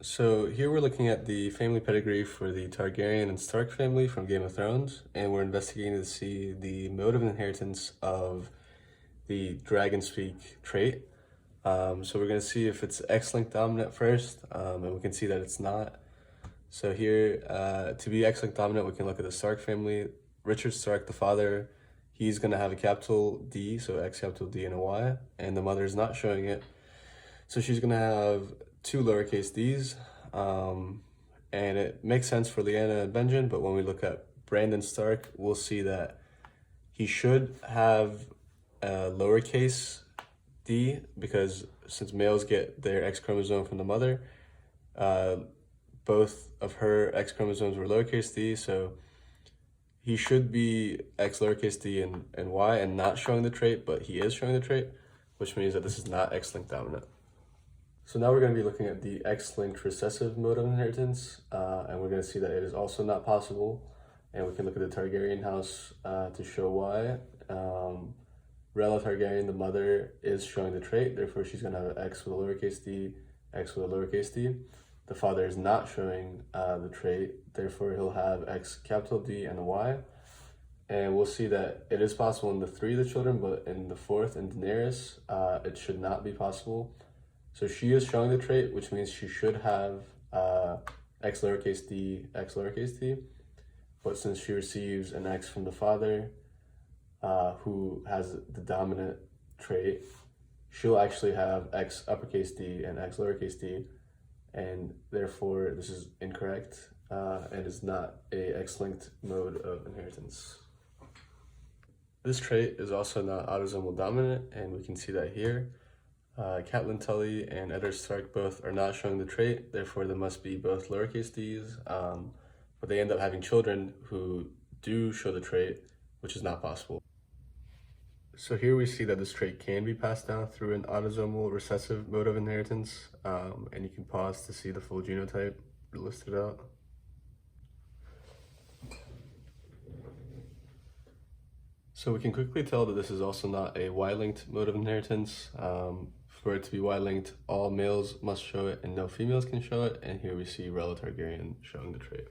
So here we're looking at the family pedigree for the Targaryen and Stark family from Game of Thrones, and we're investigating to see the mode of inheritance of the Dragonspeak trait. So we're going to see if it's X-linked dominant first, and we can see that it's not. So here, to be X-linked dominant, we can look at the Stark family. Richard Stark, the father, he's going to have a capital D, so X capital D and a Y, and the mother is not showing it. So she's going to have two lowercase d's, and it makes sense for Lyanna and Benjen, but when we look at Brandon Stark, we'll see that he should have a lowercase d because since males get their X chromosome from the mother, uh, both of her X chromosomes were lowercase d, so he should be X lowercase d and Y and not showing the trait, but he is showing the trait, which means that this is not X-linked dominant. So now we're going to be looking at the X-linked recessive mode of inheritance, and we're going to see that it is also not possible. And we can look at the Targaryen house to show why. Rhaella Targaryen, the mother, is showing the trait, therefore she's going to have X with a lowercase d, X with a lowercase d. The father is not showing the trait, therefore he'll have X capital D and a Y. And we'll see that it is possible in the three of the children, but in the fourth, in Daenerys, it should not be possible. So she is showing the trait, which means she should have X lowercase d, X lowercase d. But since she receives an X from the father, who has the dominant trait, she'll actually have X uppercase D and X lowercase d. And therefore, this is incorrect and is not a X-linked mode of inheritance. This trait is also not autosomal dominant, and we can see that here. Catelyn Tully and Eddard Stark both are not showing the trait, therefore there must be both lowercase d's, but they end up having children who do show the trait, which is not possible. So here we see that this trait can be passed down through an autosomal recessive mode of inheritance, and you can pause to see the full genotype listed out. So we can quickly tell that this is also not a Y-linked mode of inheritance. For it to be Y-linked, all males must show it and no females can show it, and here we see Rhaella Targaryen showing the trait.